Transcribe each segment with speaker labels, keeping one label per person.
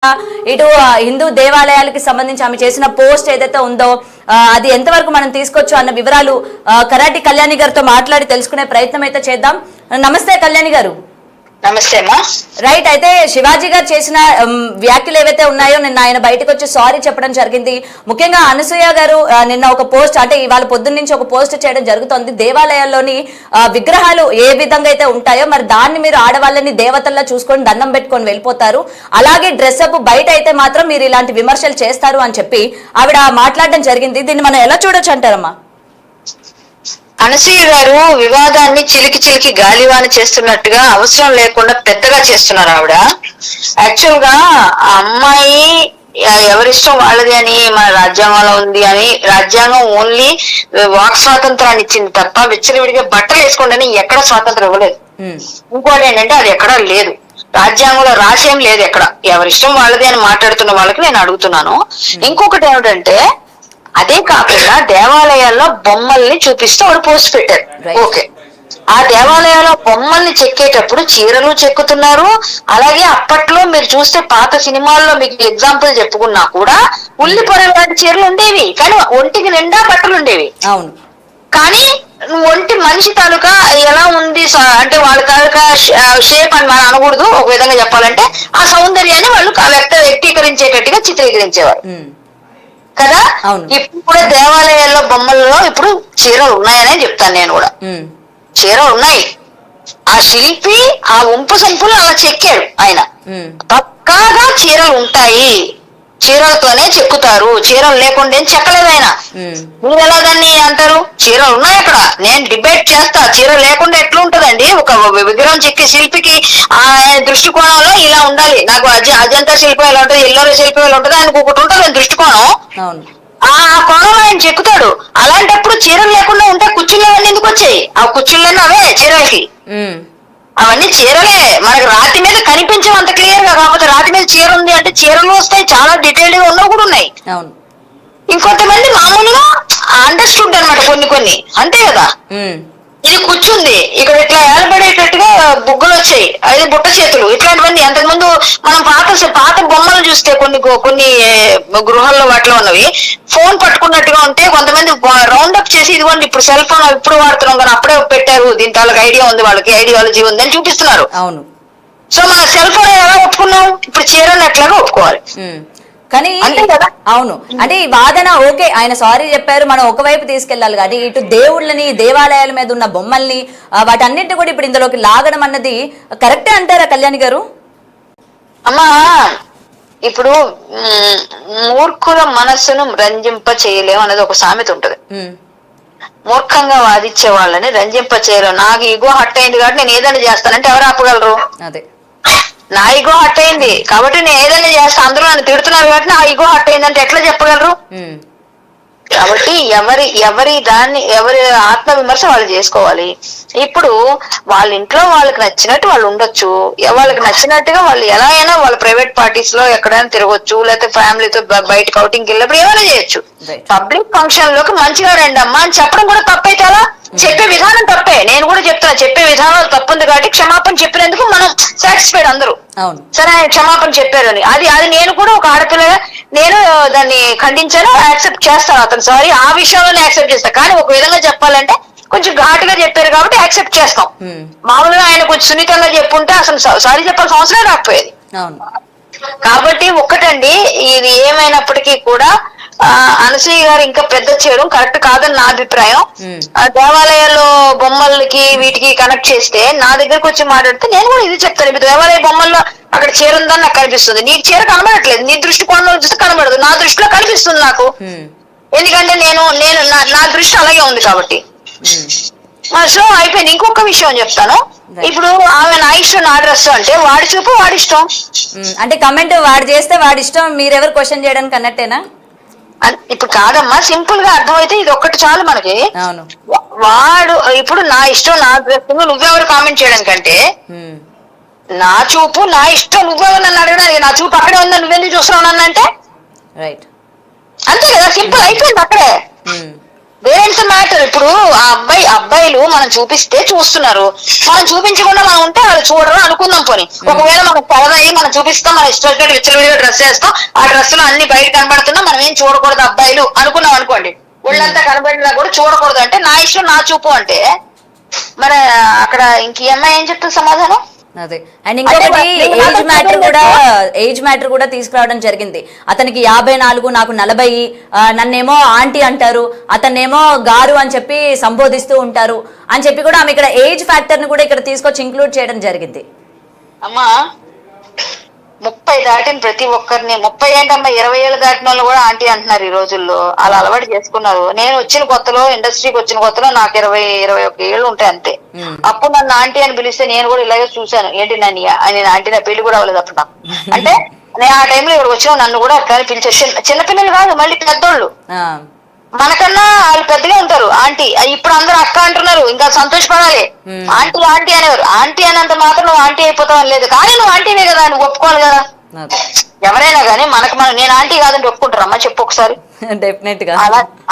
Speaker 1: ఇటు హిందూ దేవాలయాలకి సంబంధించి ఆమె చేసిన పోస్ట్ ఏదైతే ఉందో అది ఎంతవరకు మనం తీసుకోవచ్చు అన్న వివరాలు కరాటి కళ్యాణి గారితో మాట్లాడి తెలుసుకునే ప్రయత్నం అయితే చేద్దాం. నమస్తే కళ్యాణి గారు.
Speaker 2: నమస్తే అమ్మా.
Speaker 1: రైట్, అయితే శివాజీ గారు చేసిన వ్యాఖ్యలు ఏవైతే ఉన్నాయో నిన్న ఆయన బయటకు వచ్చి సారీ చెప్పడం జరిగింది. ముఖ్యంగా అనసూయ గారు నిన్న ఒక పోస్ట్, అంటే ఇవాళ పొద్దున్న నుంచి ఒక పోస్ట్ చేయడం జరుగుతోంది. దేవాలయాల్లోని విగ్రహాలు ఏ విధంగా అయితే ఉంటాయో మరి దాన్ని మీరు ఆడవాళ్ళని దేవతల్లా చూసుకొని దండం పెట్టుకొని వెళ్ళిపోతారు, అలాగే డ్రెస్అప్ బయట అయితే మాత్రం మీరు ఇలాంటి విమర్శలు చేస్తారు అని చెప్పి ఆవిడ మాట్లాడడం జరిగింది. దీన్ని మనం ఎలా చూడొచ్చు అంటారమ్మా?
Speaker 2: అనసూయ గారు వివాదాన్ని చిలికి గాలివాన చేస్తున్నట్టుగా అవసరం లేకుండా పెద్దగా చేస్తున్నారు ఆవిడ. యాక్చువల్ గా ఆ అమ్మాయి ఎవరిష్టం వాళ్ళది అని మన రాజ్యాంగంలో ఉంది అని, రాజ్యాంగం ఓన్లీ వాక్ స్వాతంత్రాన్ని ఇచ్చింది తప్ప విచ్చలవిడిగా బట్టలు వేసుకోండి ఎక్కడ స్వాతంత్రం ఇవ్వలేదు. ఇంకోటి ఏంటంటే అది ఎక్కడా లేదు, రాజ్యాంగంలో రాసేం లేదు ఎక్కడ. ఎవరిష్టం వాళ్ళది అని మాట్లాడుతున్న వాళ్ళకి నేను అడుగుతున్నాను. ఇంకొకటి ఏమిటంటే, అదే కాకుండా దేవాలయాల్లో బొమ్మల్ని చూపిస్తూ వాడు పోస్ట్ పెట్టారు. ఓకే, ఆ దేవాలయాల్లో బొమ్మల్ని చెక్కేటప్పుడు చీరలు చెక్కుతున్నారు. అలాగే అప్పట్లో మీరు చూస్తే పాత సినిమాల్లో మీకు ఎగ్జాంపుల్ చెప్పుకున్నా కూడా ఉల్లి పొర లాంటి చీరలు ఉండేవి, కానీ ఒంటికి నిండా బట్టలు ఉండేవి.
Speaker 1: అవును, కానీ
Speaker 2: ఒంటి మనిషి తాలూకా ఎలా ఉంది అంటే వాళ్ళ తాలూకా షేప్ అని మనం అనకూడదు, ఒక విధంగా చెప్పాలంటే ఆ సౌందర్యాన్ని వాళ్ళు వ్యక్తీకరించేటట్టుగా చిత్రీకరించేవారు కదా. ఇప్పుడు కూడా దేవాలయాల్లో బొమ్మల్లో ఇప్పుడు చీరలు ఉన్నాయనే చెప్తాను నేను కూడా. చీరలు ఉన్నాయి, ఆ శిల్పి ఆ ఉంపు సంపులు అలా చెక్కాడు ఆయన. పక్కాగా చీరలు ఉంటాయి, చీరలతోనే చెక్కుతారు, చీరలు లేకుండా ఏం చెక్కలేదు ఆయన. మీరు ఎలా దాన్ని అంటారు? చీరలు ఉన్నాయి అక్కడ, నేను డిబేట్ చేస్తా. చీర లేకుండా ఎట్లా ఉంటదండి? ఒక విగ్రహం చెక్కి శిల్పికి ఆ దృష్టికోణంలో ఇలా ఉండాలి. నాకు అజంతా శిల్పం ఎలా ఉంటుంది, ఎల్లోర శిల్పం ఎలా ఉంటుంది, ఆయనకు ఒకటి ఉంటుంది దృష్టికోణం. ఆ కోణంలో ఆయన చెక్కుతాడు. అలాంటప్పుడు చీరలు లేకుండా ఉంటే కుర్చీలు అవన్నీ ఎందుకు వచ్చాయి? ఆ కుర్చీలన్నీ అవే చీరలకి, అవన్నీ చీరలే. మనకు రాతి మీద కనిపించవు అంత క్లియర్ గా, కాకపోతే రాతి మీద చీర ఉంది అంటే చీరలు వస్తాయి, చాలా డీటెయిల్డ్ గా ఉన్నవి కూడా ఉన్నాయి. ఇంకొంతమంది మామూలుగా అండర్స్టూడ్ అనమాట కొన్ని, అంతే కదా. ఇది కూర్చుంది ఇక్కడ ఇట్లా ఏర్పడేటట్టుగా బుగ్గలు వచ్చాయి, అది బుట్ట చేతులు, ఇట్లాంటివన్నీ. అంతకుముందు మనం పాత బొమ్మలు చూస్తే కొన్ని గృహాల్లో వాటిలో ఉన్నవి ఫోన్ పట్టుకున్నట్టుగా ఉంటే కొంతమంది రౌండ్ అప్ చేసి ఇదిగోండి ఇప్పుడు సెల్ ఫోన్ ఇప్పుడు వాడుతున్నాం కానీ అప్పుడే పెట్టారు, దీని తాలూకు ఐడియా ఉంది, వాళ్ళకి ఐడియాలజీ ఉంది అని చూపిస్తున్నారు. అవును, సో మన సెల్ ఫోన్ ఎలా ఒప్పుకున్నాం, ఇప్పుడు చీరలు ఎట్లాగా ఒప్పుకోవాలి.
Speaker 1: కానీ అవును, అంటే ఈ వాదన ఓకే, ఆయన సారీ చెప్పారు, మనం ఒకవైపు తీసుకెళ్లాలి. కానీ ఇటు దేవుళ్ళని, దేవాలయాల మీద ఉన్న బొమ్మల్ని, వాటన్నిటిని కూడా ఇప్పుడు ఇందులోకి లాగడం అన్నది కరెక్టే అంటారా కళ్యాణి గారు?
Speaker 2: అమ్మా, ఇప్పుడు మూర్ఖుల మనస్సును రంజింప చేయలేము అనేది ఒక సామెత ఉంటది. మూర్ఖంగా వాదించే వాళ్ళని రంజింప చేయలేము. నాకు ఈగో హట్ అయింది కాబట్టి నేను ఏదైనా చేస్తానంటే ఎవరు ఆపగలరు? అదే, నా ఈగో హట్ అయింది కాబట్టి నేను ఏదైనా చేస్తా, అందరూ నన్ను తిడుతున్నారు కాబట్టి నా ఈగో హట్ అయిందంటే ఎట్లా చెప్పగలరు? కాబట్టి ఎవరి ఆత్మ విమర్శ వాళ్ళు చేసుకోవాలి. ఇప్పుడు వాళ్ళ ఇంట్లో వాళ్ళకి నచ్చినట్టు వాళ్ళు ఉండొచ్చు, వాళ్ళకి నచ్చినట్టుగా వాళ్ళు ఎలా అయినా వాళ్ళ ప్రైవేట్ పార్టీస్ లో ఎక్కడైనా తిరగొచ్చు, లేకపోతే ఫ్యామిలీతో బయటకు అవుటింగ్కి వెళ్ళినప్పుడు ఏమైనా చేయొచ్చు. పబ్లిక్ ఫంక్షన్ లోకి మంచిగా రండి అమ్మా అని చెప్పడం కూడా తప్పైతే అలా చెప్పే విధానం తప్పే. నేను కూడా చెప్తున్నా, చెప్పే విధానం తప్పుంది కాబట్టి క్షమాపణ చెప్పినందుకు మనం సాటిస్ఫైడ్ అందరూ. సరే ఆయన క్షమాపణ చెప్పారు అని, అది నేను కూడా ఒక ఆడపిల్లగా నేను దాన్ని ఖండించాను, యాక్సెప్ట్ చేస్తాను. అతను సారీ ఆ విషయంలోనే యాక్సెప్ట్ చేస్తాను. కానీ ఒక విధంగా చెప్పాలంటే కొంచెం ఘాటుగా చెప్పారు కాబట్టి యాక్సెప్ట్ చేస్తాం. మామూలుగా ఆయన కొంచెం సున్నితంగా చెప్పుంటే అసలు సారీ చెప్పాల్సిన అవసరం రాకపోయేది. కాబట్టి ఒక్కటండి, ఇది ఏమైనప్పటికీ కూడా అనసూయ గారు ఇంకా పెద్ద చేయడం కరెక్ట్ కాదని నా అభిప్రాయం. దేవాలయాల్లో బొమ్మలకి వీటికి కనెక్ట్ చేస్తే నా దగ్గరకు వచ్చి మాట్లాడితే నేను కూడా ఇది చెప్తాను. ఇప్పుడు దేవాలయ బొమ్మల్లో అక్కడ చీర ఉందని నాకు కనిపిస్తుంది, నీకు చీర కనబడట్లేదు, నీ దృష్టికోణంలో చూస్తే కనబడదు, నా దృష్టిలో కనిపిస్తుంది నాకు. ఎందుకంటే నా దృష్టి అలాగే ఉంది కాబట్టి. సో అయిపోయింది. ఇంకొక విషయం చెప్తాను. ఇప్పుడు ఆమె నా ఇష్టం నా డ్రెస్ అంటే వాడి చూపు వాడి ఇష్టం,
Speaker 1: అంటే కమెంట్ వాడు చేస్తే వాడి ఇష్టం, మీరెవరు క్వశ్చన్ చేయడానికి అన్నట్టేనా?
Speaker 2: ఇప్పుడు కాదమ్మా, సింపుల్ గా అర్థమైతే ఇది ఒక్కటి చాలు మనకి. వాడు ఇప్పుడు నా ఇష్టం నా డ్రెస్ నువ్వెవరు కామెంట్ చేయడానికంటే, నా చూపు నా ఇష్టం నువ్వెవరు నన్ను అడగడానికి, నా చూపు అక్కడే ఉందని నువ్వెందుకు చూస్తున్నావు నన్ను అంటే, అంతే కదా, సింపుల్ అయిపోయింది అక్కడే. Parents matter. ఇప్పుడు ఆ అబ్బాయిలు మనం చూపిస్తే చూస్తున్నారు, మనం చూపించకుండా మనం ఉంటే వాళ్ళు చూడరు అనుకుందాం. పోనీ ఒకవేళ మనకు పరదయ్యి మనం చూపిస్తాం, మన ఇష్టం వచ్చినట్టు విచ్చలవిడిగా డ్రెస్ వేస్తాం, ఆ డ్రెస్ లో అన్ని బయట కనబడుతున్నా మనం ఏం చూడకూడదు అబ్బాయిలు అనుకున్నాం అనుకోండి, ఒళ్ళంతా కనబడినా కూడా చూడకూడదు అంటే నా ఇష్టం నా చూపు అంటే మరి అక్కడ ఇంక ఈ అమ్మాయి ఏం చెప్తుంది సమాధానం?
Speaker 1: అదే. అండ్ ఇంకొకటి ఏజ్ మ్యాటర్ కూడా తీసుకురావడం జరిగింది. అతనికి 54, నాకు 40, నన్నేమో ఆంటీ అంటారు, అతన్నేమో గారు అని చెప్పి సంబోధిస్తూ ఉంటారు అని చెప్పి కూడా ఆమె ఇక్కడ ఏజ్ ఫ్యాక్టర్ ని కూడా ఇక్కడ తీసుకొచ్చి ఇంక్లూడ్ చేయడం జరిగింది.
Speaker 2: అమ్మా 30 దాటిన ప్రతి ఒక్కరిని, 30 ఏంటమ్మా 20 ఏళ్ళు దాటిన వాళ్ళు కూడా ఆంటీ అంటున్నారు ఈ రోజుల్లో. అలా అలవాటు చేసుకున్నారు. నేను వచ్చిన కొత్తలో, ఇండస్ట్రీకి వచ్చిన కొత్తలో నాకు 20-21 ఏళ్ళు ఉంటాయి అంతే. అప్పుడు నన్ను ఆంటీ అని పిలిస్తే నేను కూడా ఇలాగే చూశాను, ఏంటి నన్ను నేను ఆంటీ, నా పెళ్లి కూడా అవ్వలేదు అప్పుడు నాకు. అంటే నేను ఆ టైంలో ఇక్కడ వచ్చిన నన్ను కూడా అట్లా పిలిచే, చిన్నపిల్లలు కాదు మళ్ళీ పెద్దోళ్ళు, మనకన్నా వాళ్ళు పెద్దగా ఉంటారు ఆంటీ. ఇప్పుడు అందరూ అక్క అంటున్నారు, ఇంకా సంతోషపడాలి. ఆంటీ ఆంటీ అనేవారు, ఆంటీ అనేంత మాత్రం నువ్వు ఆంటీ అయిపోతావు అని లేదు, కానీ నువ్వు ఆంటీనే కదా, నువ్వు ఒప్పుకోవాలి కదా. ఎవరైనా కానీ మనం నేను ఆంటీ కాదంటే ఒప్పుకుంటారమ్మా చెప్పు ఒకసారి?
Speaker 1: డెఫినెట్ గా.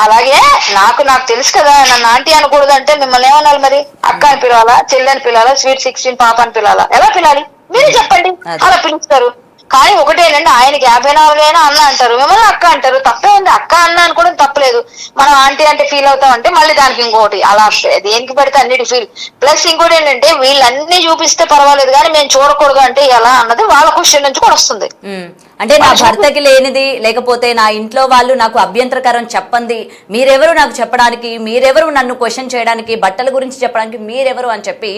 Speaker 2: అలాగే నాకు తెలుసు కదా, నన్ను ఆంటీ అనకూడదు అంటే మిమ్మల్ని ఏమనాలి మరి? అక్క అని పిలవాలా, చెల్లి అని పిలవాలా, స్వీట్ 16 పాప అని పిలవాలా? ఎలా పిలాలి మీరే చెప్పండి. అలా పిలుస్తారు. కానీ ఒకటేనండి, ఆయనకి 54 అయినా అన్న అంటారు, మిమ్మల్ని అక్క అంటారు. తప్పే ఉంది, అక్క అన్న అనుకోవడం తప్పలేదు. మనం ఆంటీ అంటే ఫీల్ అవుతాం అంటే మళ్ళీ దానికి ఇంకోటి, అలా దేనికి పెడితే అన్నిటి ఫీల్. ప్లస్ ఇంకోటి ఏంటంటే వీళ్ళన్నీ చూపిస్తే పర్వాలేదు కానీ మేము చూడకూడదు అంటే ఎలా అన్నది వాళ్ళ క్వశ్చన్ నుంచి కూడా వస్తుంది.
Speaker 1: అంటే నా భర్తకి లేనిది, లేకపోతే నా ఇంట్లో వాళ్ళు నాకు అభ్యంతరకరం చెప్పండి, మీరెవరు నాకు చెప్పడానికి, మీరెవరు నన్ను క్వశ్చన్ చేయడానికి, బట్టల గురించి చెప్పడానికి మీరెవరు అని చెప్పి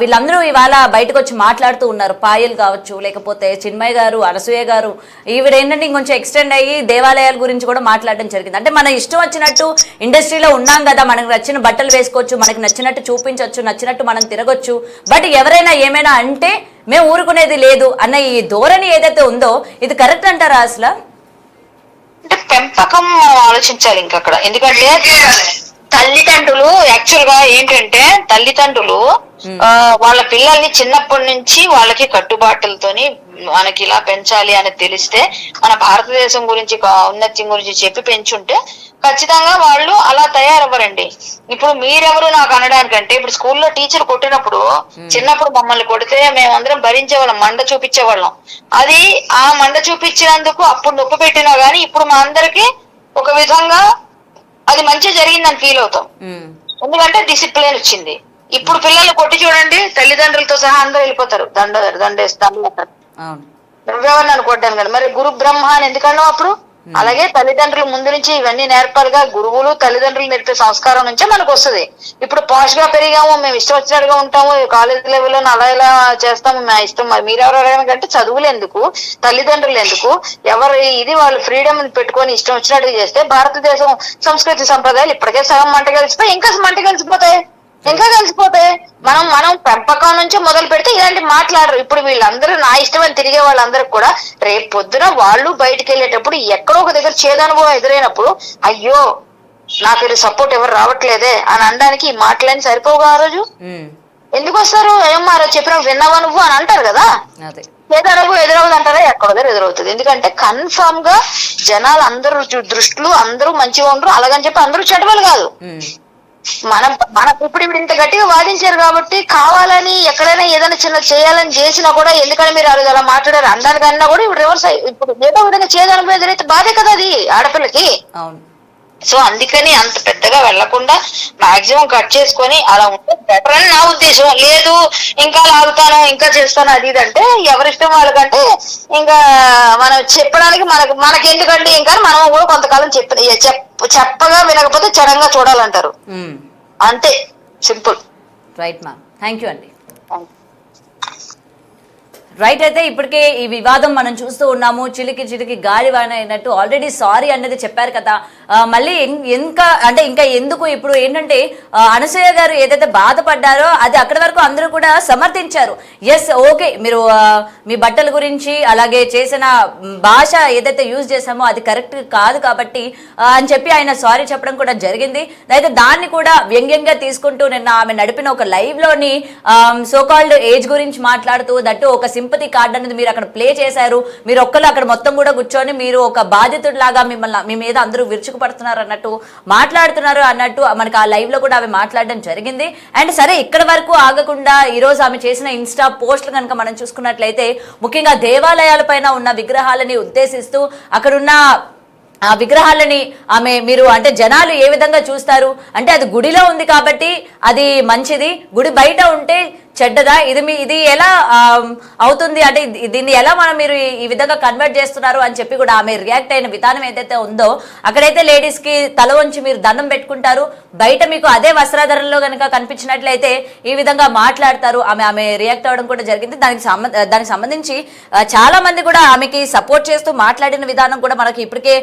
Speaker 1: వీళ్ళందరూ ఇవాళ బయటకు వచ్చి మాట్లాడుతూ ఉన్నారు. పాయల్ కావచ్చు, లేకపోతే చిన్మయ్ గారు, అనసూయ గారు, ఈవిడేంటంటే ఇంకొంచెం ఎక్స్టెండ్ అయ్యి దేవాలయాల గురించి కూడా మాట్లాడడం జరిగింది. అంటే మన ఇష్టం వచ్చినట్టు ఇండస్ట్రీలో ఉన్నాం కదా, మనకు నచ్చిన బట్టలు వేసుకోవచ్చు, మనకు నచ్చినట్టు చూపించవచ్చు, నచ్చినట్టు మనం తిరగొచ్చు, బట్ ఎవరైనా ఏమైనా అంటే మేము ఊరుకునేది లేదు అన్న ఈ ధోరణి ఏదైతే ఉందో ఇది కరెక్ట్ అంటారా అసలు?
Speaker 2: అంటే పెంపకం ఆలోచించాలి ఇంకా అక్కడ. ఎందుకంటే తల్లిదండ్రులు యాక్చువల్ గా ఏంటంటే తల్లిదండ్రులు వాళ్ళ పిల్లల్ని చిన్నప్పటి నుంచి వాళ్ళకి కట్టుబాట్లతోని మనకి ఇలా పెంచాలి అని తెలిస్తే, మన భారతదేశం గురించి ఔన్నత్యం గురించి చెప్పి పెంచుంటే ఖచ్చితంగా వాళ్ళు అలా తయారవ్వరండి. ఇప్పుడు మీరెవరు నాకు అనడానికంటే, ఇప్పుడు స్కూల్లో టీచర్ కొట్టినప్పుడు చిన్నప్పుడు మమ్మల్ని కొడితే మేమందరం భరించేవాళ్ళం, మండ చూపించేవాళ్ళం. అది ఆ మండ చూపించినందుకు అప్పుడు నొప్పి పెట్టినా గానీ ఇప్పుడు మా అందరికి ఒక విధంగా అది మంచిగా జరిగిందని ఫీల్ అవుతాం, ఎందుకంటే డిసిప్లిన్ వచ్చింది. ఇప్పుడు పిల్లలు కొట్టి చూడండి, తల్లిదండ్రులతో సహా అందరూ వెళ్ళిపోతారు, దండేస్తారు. నువ్వెవరిని అనుకోవడం కదా, మరి గురు బ్రహ్మ అని ఎందుకన్నావు అప్పుడు? అలాగే తల్లిదండ్రులు ముందు నుంచి ఇవన్నీ నేర్పాలిగా. గురువులు తల్లిదండ్రులు నేర్పే సంస్కారం నుంచే మనకు వస్తుంది. ఇప్పుడు పాష్ గా పెరిగాము, మేము ఇష్టం వచ్చినట్టుగా ఉంటాము, కాలేజ్ లెవెల్లో అలా ఇలా చేస్తాము, మా ఇష్టం. మీరెవరు అడగడానికంటే చదువులు ఎందుకు, తల్లిదండ్రులు ఎందుకు, ఇది వాళ్ళు ఫ్రీడమ్ పెట్టుకొని ఇష్టం వచ్చినట్టుగా చేస్తే భారతదేశం సంస్కృతి సంప్రదాయాలు ఇప్పటికే సగం మంట కలిసిపోయి ఇంకా మంట కలిసిపోతాయి. మనం పెంపకం నుంచి మొదలు పెడితే ఇలాంటి మాట్లాడరు. ఇప్పుడు వీళ్ళందరూ నా ఇష్టమని తిరిగే వాళ్ళందరికి కూడా రేపు పొద్దున వాళ్ళు బయటకు వెళ్ళేటప్పుడు ఎక్కడో ఒక దగ్గర చేదనుభవం ఎదురైనప్పుడు అయ్యో నాకు సపోర్ట్ ఎవరు రావట్లేదే అని అనడానికి ఈ మాటలని సరిపోగా ఆ రోజు ఎందుకు వస్తారు? ఏమో ఆ రోజు చెప్పిన విన్నావా నువ్వు అని అంటారు కదా. చేదనుభవం ఎదురవుతుంది అంటారా? ఎక్కడో దగ్గర ఎదురవుతుంది. ఎందుకంటే కన్ఫర్మ్ గా జనాలు అందరూ దృష్టిలో అందరూ మంచిగా ఉండరు, అలాగని చెప్పి అందరూ చెడ్డవాళ్ళు కాదు. మనకు ఇప్పుడు ఇంత గట్టిగా వాదించారు కాబట్టి కావాలని ఎక్కడైనా ఏదైనా చిన్న చేయాలని చేసినా కూడా ఎందుకని మీరు అలా మాట్లాడారు అందరికన్నా కూడా ఇప్పుడు రివర్స్ ఇప్పుడు ఏదో విధంగా చేయడానికి ఎదురైతే బాధే కదా అది ఆడపిల్లకి. సో అందుకని అంత పెద్దగా వెళ్లకుండా మాక్సిమం కట్ చేసుకొని అలా ఉంటే బెటర్ అని నా ఉద్దేశం. లేదు ఇంకా లాగుతాను ఇంకా చేస్తాను అది ఇది అంటే ఎవరిష్టం వాళ్ళకంటే ఇంకా మనం చెప్పడానికి మనకి ఎందుకంటే ఇంకా మనం కూడా కొంతకాలం చెప్పగా వినకపోతే చడంగా చూడాలంటారు, అంతే సింపుల్.
Speaker 1: రైట్ మా, థ్యాంక్ యూ అండి. రైట్. అయితే ఇప్పటికే ఈ వివాదం మనం చూస్తూ ఉన్నాము, చిలికి గాలివాన అయినట్టు ఆల్రెడీ సారీ అన్నది చెప్పారు కదా. మళ్ళీ ఇంకా ఎందుకు ఇప్పుడు ఏంటంటే అనసూయ గారు ఏదైతే బాధపడ్డారో అది అక్కడి వరకు అందరూ కూడా సమర్థించారు. ఎస్ ఓకే, మీరు మీ బట్టల గురించి అలాగే చేసిన భాష ఏదైతే యూజ్ చేసామో అది కరెక్ట్ కాదు కాబట్టి అని చెప్పి ఆయన సారీ చెప్పడం కూడా జరిగింది. అయితే దాన్ని కూడా వ్యంగ్యంగా తీసుకుంటూ నిన్న ఆమె నడిపిన ఒక లైవ్ లోని సోకాల్డ్ ఏజ్ గురించి మాట్లాడుతూ దట్టు ఒక సింపతి కార్డ్ అనేది మీరు అక్కడ ప్లే చేశారు. మీరు ఒక్కరు అక్కడ మొత్తం కూడా కూర్చొని మీరు ఒక బాధితుడిలాగా మీ మీద అందరూ విరుచుకుపడుతున్నారు అన్నట్టు మాట్లాడుతున్నారు అన్నట్టు మనకి ఆ లైవ్ లో కూడా ఆమె మాట్లాడడం జరిగింది. అండ్ సరే ఇక్కడ వరకు ఆగకుండా ఈ రోజు ఆమె చేసిన ఇన్స్టా పోస్టులు కనుక మనం చూసుకున్నట్లయితే ముఖ్యంగా దేవాలయాల పైన ఉన్న విగ్రహాలని ఉద్దేశిస్తూ అక్కడున్న ఆ విగ్రహాలని ఆమె మీరు అంటే జనాలు ఏ విధంగా చూస్తారు అంటే అది గుడిలో ఉంది కాబట్టి అది మంచిది, గుడి బయట ఉంటే చెడ్డదా, ఇది ఎలా అవుతుంది అంటే దీన్ని ఎలా మీరు ఈ విధంగా కన్వర్ట్ చేస్తున్నారు అని చెప్పి కూడా ఆమె రియాక్ట్ అయిన విధానం ఏదైతే ఉందో అక్కడైతే లేడీస్ కి తల వంచి మీరు దండం పెట్టుకుంటారు, బయట మీకు అదే వస్త్రాధరణలో కనుక కనిపించినట్లయితే ఈ విధంగా మాట్లాడతారు. ఆమె రియాక్ట్ అవ్వడం కూడా జరిగింది. దానికి సంబంధించి చాలా మంది కూడా ఆమెకి సపోర్ట్ చేస్తూ మాట్లాడిన విధానం కూడా మనకి ఇప్పటికే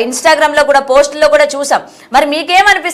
Speaker 1: ఇన్స్టాగ్రామ్ లో కూడా పోస్టుల్లో కూడా చూసాం. మరి మీకేమనిపిస్తుంది?